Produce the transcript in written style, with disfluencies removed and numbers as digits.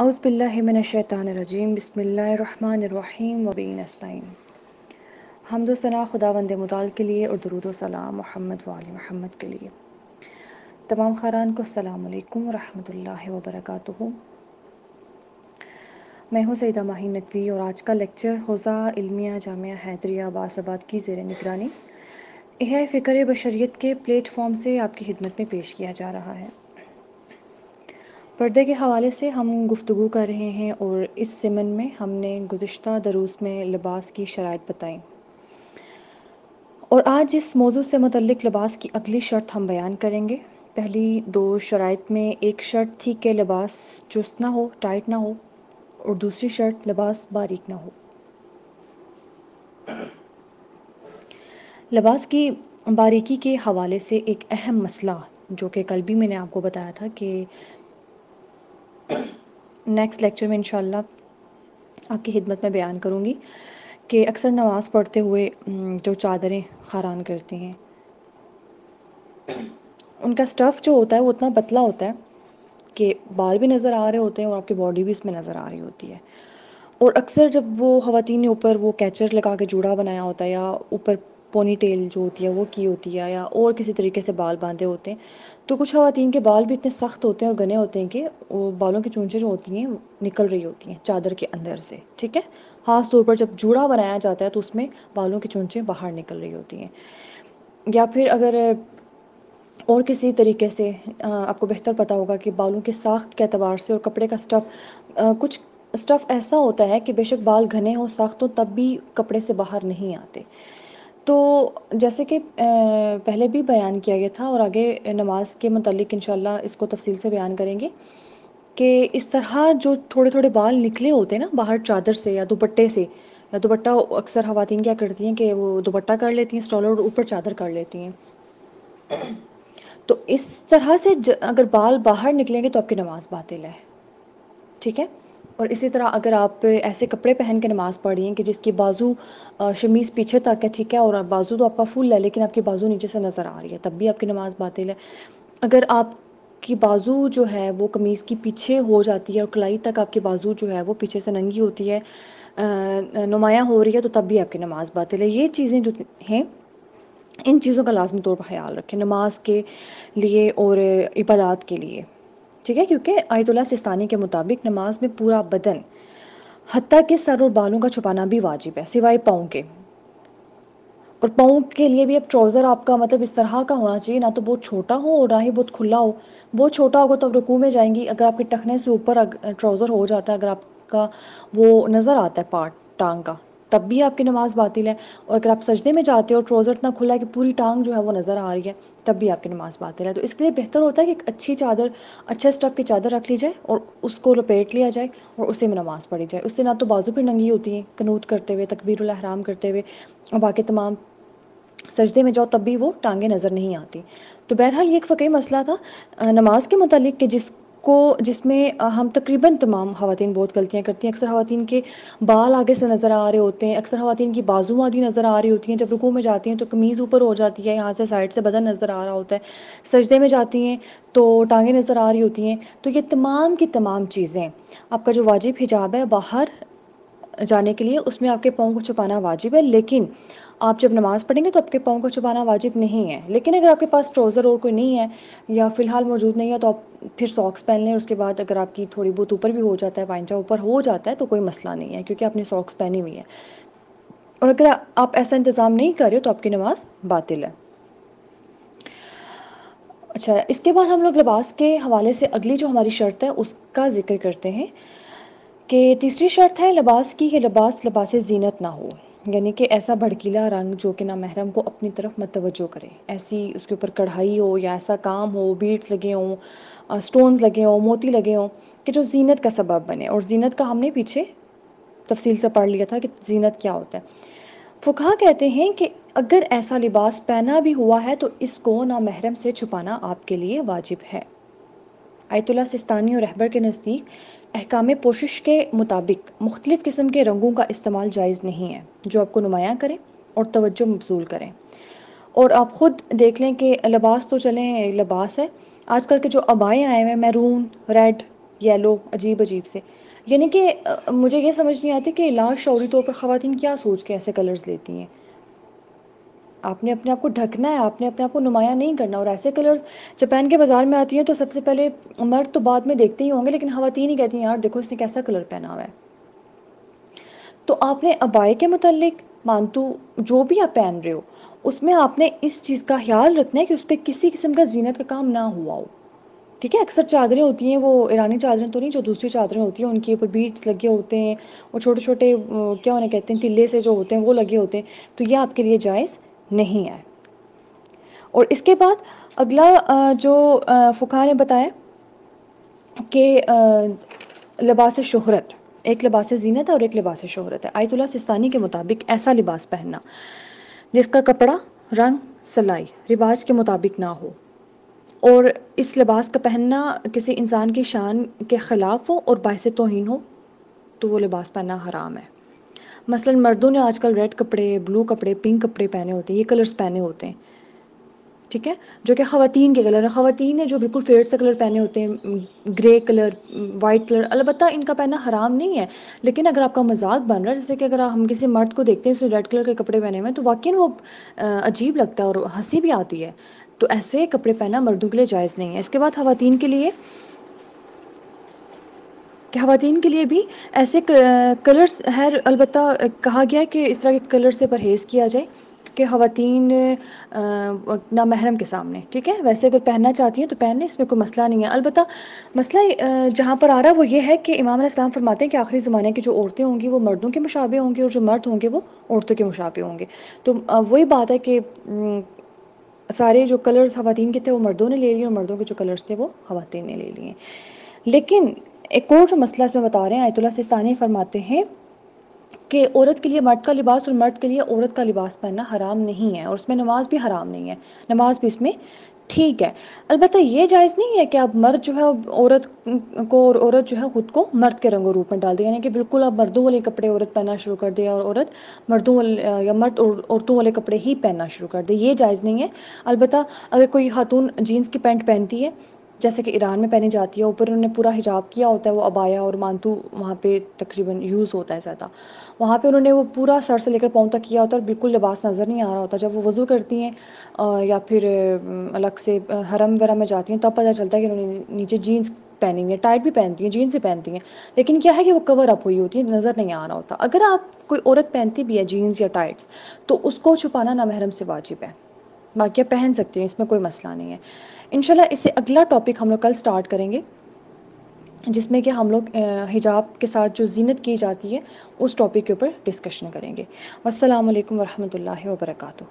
اعوذ باللہ من الشیطان الرجیم، بسم اللہ الرحمن الرحیم وبہ نستعین۔ حمد و ثنا خداوند متعال کے لیے اور درود و سلام محمد و آل محمد کے لیے۔ تمام خاران کو السلام علیکم ورحمۃ اللہ وبرکاتہ۔ میں ہوں سیدہ ماہی ندوی اور آج کا لیکچر حوزہ علمیہ جامعہ حیدریہ عباس آباد کی زیر نگرانی احیاء فکر بشریت کے پلیٹ فارم سے آپ کی خدمت میں پیش کیا جا رہا ہے۔ پردے کے حوالے سے ہم گفتگو کر رہے ہیں اور اس ضمن میں ہم نے گزشتہ دروس میں لباس کی شرائط بتائیں، اور آج اس موضوع سے متعلق لباس کی اگلی شرط ہم بیان کریں گے۔ پہلی دو شرائط میں ایک شرط تھی کہ لباس چست نہ ہو، ٹائٹ نہ ہو، اور دوسری شرط لباس باریک نہ ہو۔ لباس کی باریکی کے حوالے سے ایک اہم مسئلہ جو کہ کل بھی میں نے آپ کو بتایا تھا کہ نیکسٹ لیکچر میں انشاءاللہ آپ کی خدمت میں بیان کروں گی، کہ اکثر نماز پڑھتے ہوئے جو چادریں خاران کرتی ہیں ان کا سٹف جو ہوتا ہے وہ اتنا پتلا ہوتا ہے کہ بال بھی نظر آ رہے ہوتے ہیں اور آپ کی باڈی بھی اس میں نظر آ رہی ہوتی ہے، اور اکثر جب وہ خواتین نے اوپر وہ کیچر لگا کے جوڑا بنایا ہوتا ہے یا اوپر پونی ٹیل جو ہوتی ہے وہ کی ہوتی ہے یا اور کسی طریقے سے بال باندھے ہوتے ہیں، تو کچھ خواتین کے بال بھی اتنے سخت ہوتے ہیں اور گھنے ہوتے ہیں کہ وہ بالوں کی چونچیں جو ہوتی ہیں نکل رہی ہوتی ہیں چادر کے اندر سے، ٹھیک ہے، خاص طور پر جب جوڑا بنایا جاتا ہے تو اس میں بالوں کی چونچیں باہر نکل رہی ہوتی ہیں، یا پھر اگر اور کسی طریقے سے آپ کو بہتر پتہ ہوگا کہ بالوں کے ساخت کے اعتبار سے اور کپڑے کا سٹف، کچھ سٹف ایسا ہوتا ہے کہ بے شک بال گھنے ہوں سخت ہوں تب بھی کپڑے سے باہر نہیں آتے۔ تو جیسے کہ پہلے بھی بیان کیا گیا تھا اور آگے نماز کے متعلق انشاءاللہ اس کو تفصیل سے بیان کریں گے، کہ اس طرح جو تھوڑے تھوڑے بال نکلے ہوتے ہیں نا باہر چادر سے یا دوپٹے سے، یا دوپٹہ اکثر خواتین کیا کرتی ہیں کہ وہ دوپٹہ کر لیتی ہیں اسٹالر اور اوپر چادر کر لیتی ہیں، تو اس طرح سے اگر بال باہر نکلیں گے تو آپ کی نماز باطل ہے، ٹھیک ہے۔ اور اسی طرح اگر آپ ایسے کپڑے پہن کے نماز پڑھ رہی ہیں کہ جس کی بازو شمیز پیچھے تک ہے، ٹھیک ہے، اور بازو تو آپ کا فل ہے لیکن آپ کی بازو نیچے سے نظر آ رہی ہے، تب بھی آپ کی نماز باطل ہے۔ اگر آپ کی بازو جو ہے وہ قمیض کی پیچھے ہو جاتی ہے اور کلائی تک آپ کی بازو جو ہے وہ پیچھے سے ننگی ہوتی ہے، نمایاں ہو رہی ہے، تو تب بھی آپ کی نماز باطل ہے۔ یہ چیزیں جو ہیں ان چیزوں کا لازمی طور پر خیال رکھیں نماز کے لیے اور عبادات کے لیے، ٹھیک ہے، کیونکہ آیت اللہ سستانی کے مطابق نماز میں پورا بدن حتیٰ کہ سر اور بالوں کا چھپانا بھی واجب ہے سوائے پاؤں کے، اور پاؤں کے لیے بھی اب ٹراؤزر آپ کا مطلب اس طرح کا ہونا چاہیے، نہ تو بہت چھوٹا ہو اور نہ ہی بہت کھلا ہو۔ بہت چھوٹا ہوگا تو اب رکوع میں جائیں گی، اگر آپ کے ٹخنے سے اوپر ٹراؤزر ہو جاتا ہے، اگر آپ کا وہ نظر آتا ہے پارٹ ٹانگ کا، تب بھی آپ کی نماز باطل ہے، اور اگر آپ سجدے میں جاتے ہو ٹراؤزر اتنا کھلا ہے کہ پوری ٹانگ جو ہے وہ نظر آ رہی ہے، تب بھی آپ کی نماز باطل ہے۔ تو اس کے لیے بہتر ہوتا ہے کہ ایک اچھی چادر، اچھے اسٹف کی چادر رکھ لی جائے اور اس کو لپیٹ لیا جائے اور اسی میں نماز پڑھی جائے، اس سے نہ تو بازو پہ ننگی ہوتی ہیں قنوت کرتے ہوئے، تکبیر الاحرام کرتے ہوئے، اور باقی تمام سجدے میں جاؤ تب بھی وہ ٹانگیں نظر نہیں آتی۔ تو بہرحال یہ ایک فقہی مسئلہ تھا نماز کے متعلق کہ جس میں ہم تقریباً تمام خواتین بہت غلطیاں کرتی ہیں۔ اکثر خواتین کے بال آگے سے نظر آ رہے ہوتے ہیں، اکثر خواتین کی بازو آدھی نظر آ رہی ہوتی ہیں، جب رکوع میں جاتی ہیں تو قمیض اوپر ہو جاتی ہے، یہاں سے سائڈ سے بدن نظر آ رہا ہوتا ہے، سجدے میں جاتی ہیں تو ٹانگیں نظر آ رہی ہوتی ہیں۔ تو یہ تمام کی تمام چیزیں، آپ کا جو واجب حجاب ہے باہر جانے کے لیے اس میں آپ کے پاؤں کو چھپانا واجب ہے، لیکن آپ جب نماز پڑھیں گے تو آپ کے پاؤں کو چھپانا واجب نہیں ہے۔ لیکن اگر آپ کے پاس ٹراؤزر اور کوئی نہیں ہے یا فی الحال موجود نہیں ہے تو آپ پھر ساکس پہن لیں، اس کے بعد اگر آپ کی تھوڑی بہت اوپر بھی ہو جاتا ہے، پائنچہ اوپر ہو جاتا ہے تو کوئی مسئلہ نہیں ہے، کیونکہ آپ نے ساکس پہنی ہوئی ہے، اور اگر آپ ایسا انتظام نہیں کر رہے تو آپ کی نماز باطل ہے۔ اچھا، اس کے بعد ہم لوگ لباس کے حوالے سے اگلی جو ہماری شرط ہے اس کا ذکر کرتے ہیں، کہ تیسری شرط ہے لباس کی کہ لباس زینت نہ ہو، یعنی کہ ایسا بھڑکیلا رنگ جو کہ نامحرم کو اپنی طرف متوجہ کرے، ایسی اس کے اوپر کڑھائی ہو یا ایسا کام ہو، بیڈز لگے ہوں، سٹونز لگے ہوں، موتی لگے ہوں کہ جو زینت کا سبب بنے، اور زینت کا ہم نے پیچھے تفصیل سے پڑھ لیا تھا کہ زینت کیا ہوتا ہے۔ فقہا کہتے ہیں کہ اگر ایسا لباس پہنا بھی ہوا ہے تو اس کو نامحرم سے چھپانا آپ کے لیے واجب ہے۔ آیت اللہ سستانی اور رہبر کے نزدیک احکام پوشش کے مطابق مختلف قسم کے رنگوں کا استعمال جائز نہیں ہے جو آپ کو نمایاں کریں اور توجہ مبذول کریں، اور آپ خود دیکھ لیں کہ لباس تو چلیں لباس ہے، آج کل کے جو عبائے آئے ہوئے ہیں میرون، ریڈ، یلو عجیب عجیب سے. یعنی کہ مجھے یہ سمجھ نہیں آتی کہ لا شعوری طور پر خواتین کیا سوچ کے ایسے کلرز لیتی ہیں. آپ نے اپنے آپ کو ڈھکنا ہے، آپ نے اپنے آپ کو نمایاں نہیں کرنا. اور ایسے کلرز جب پہن کے بازار میں آتی ہیں تو سب سے پہلے مرد تو بعد میں دیکھتے ہی ہوں گے، لیکن خواتین ہی کہتی ہیں یار دیکھو اس نے کیسا کلر پہنا ہوا ہے. تو آپ نے ابائے کے متعلق مانتو جو بھی آپ پہن رہے ہو اس میں آپ نے اس چیز کا خیال رکھنا ہے کہ اس پہ کسی قسم کا زینت کا کام نہ ہوا ہو. ٹھیک ہے. اکثر چادریں ہوتی ہیں وہ ایرانی چادریں تو نہیں، جو دوسری چادریں ہوتی ہیں ان کے اوپر بیٹس لگے ہوتے ہیں، وہ چھوٹے چھوٹے کیا انہیں کہتے ہیں تلے سے جو ہوتے ہیں وہ لگے ہوتے ہیں، تو یہ آپ کے لیے جائز نہیں ہے. اور اس کے بعد اگلا جو فقہا نے بتایا کہ لباس شہرت، ایک لباس زینت ہے اور ایک لباس شہرت ہے. آیت اللہ سستانی کے مطابق ایسا لباس پہننا جس کا کپڑا، رنگ، سلائی رواج کے مطابق نہ ہو اور اس لباس کا پہننا کسی انسان کی شان کے خلاف ہو اور باعث توہین ہو تو وہ لباس پہننا حرام ہے. مثلا مردوں نے آج کل ریڈ کپڑے، بلو کپڑے، پنک کپڑے پہنے ہوتے ہیں، یہ کلرز پہنے ہوتے ہیں. ٹھیک ہے. جو کہ خواتین کے کلر ہیں. خواتین نے جو بالکل فیڈ سے کلر پہنے ہوتے ہیں، گرے کلر، وائٹ کلر، البتہ ان کا پہننا حرام نہیں ہے، لیکن اگر آپ کا مذاق بن رہا ہے، جیسے کہ اگر ہم کسی مرد کو دیکھتے ہیں اس نے ریڈ کلر کے کپڑے پہنے ہوئے ہیں تو واقعی وہ عجیب لگتا ہے اور ہنسی بھی آتی ہے. تو ایسے کپڑے پہننا مردوں کے لیے جائز نہیں ہے. اس کے بعد خواتین کے لیے بھی ایسے کلرز ہے، البتہ کہا گیا ہے کہ اس طرح کے کلر سے پرہیز کیا جائے کہ خواتین نامحرم کے سامنے، ٹھیک ہے، ویسے اگر پہننا چاہتی ہیں تو پہن لیں، اس میں کوئی مسئلہ نہیں ہے. البتہ مسئلہ جہاں پر آ رہا ہے وہ یہ ہے کہ امام علیہ السلام فرماتے ہیں کہ آخری زمانے کی جو عورتیں ہوں گی وہ مردوں کے مشابہ ہوں گی اور جو مرد ہوں گے وہ عورتوں کے مشابہ ہوں گے. تو وہی بات ہے کہ سارے جو کلرز خواتین کے تھے وہ مردوں نے لے لیے اور مردوں کے جو کلرز تھے وہ خواتین نے لے لیے. لیکن ایک اور جو مسئلہ اس میں بتا رہے ہیں، آیت اللہ سستانی فرماتے ہیں کہ عورت کے لیے مرد کا لباس اور مرد کے لیے عورت کا لباس پہننا حرام نہیں ہے، اور اس میں نماز بھی حرام نہیں ہے، نماز بھی اس میں ٹھیک ہے. البتہ یہ جائز نہیں ہے کہ اب مرد جو ہے عورت کو اور عورت جو ہے خود کو مرد کے رنگ و روپ میں ڈال دے، یعنی کہ بالکل اب مردوں والے کپڑے عورت پہننا شروع کر دے اور عورت مردوں والے یا مرد عورتوں والے کپڑے ہی پہننا شروع کر دے، یہ جائز نہیں ہے. البتہ اگر کوئی خاتون جینس کی پینٹ پہنتی ہے جیسے کہ ایران میں پہنی جاتی ہے، اوپر انہوں نے پورا حجاب کیا ہوتا ہے، وہ عبایا اور مانتو وہاں پہ تقریباً یوز ہوتا ہے زیادہ، وہاں پہ انہوں نے وہ پورا سر سے لے کر پاؤں تک کیا ہوتا ہے اور بالکل لباس نظر نہیں آ رہا ہوتا. جب وہ وضو کرتی ہیں یا پھر الگ سے حرم وغیرہ میں جاتی ہیں تب پتہ چلتا ہے کہ انہوں نے نیچے جینس پہنی ہوئی ہے، ٹائٹ بھی پہنتی ہیں، جینس بھی پہنتی ہیں، لیکن کیا ہے کہ وہ کور اپ ہوئی ہوتی ہے، نظر نہیں آ رہا ہوتا. اگر آپ کوئی عورت پہنتی بھی ہے جینس یا ٹائٹس تو اس کو چھپانا نامحرم سے واجب ہے، باقی آپ پہن سکتے ہیں، اس میں کوئی مسئلہ نہیں ہے. انشاءاللہ اس سے اگلا ٹاپک ہم لوگ کل سٹارٹ کریں گے جس میں کہ ہم لوگ حجاب کے ساتھ جو زینت کی جاتی ہے اس ٹاپک کے اوپر ڈسکشن کریں گے. والسلام علیکم ورحمۃ اللہ وبرکاتہ.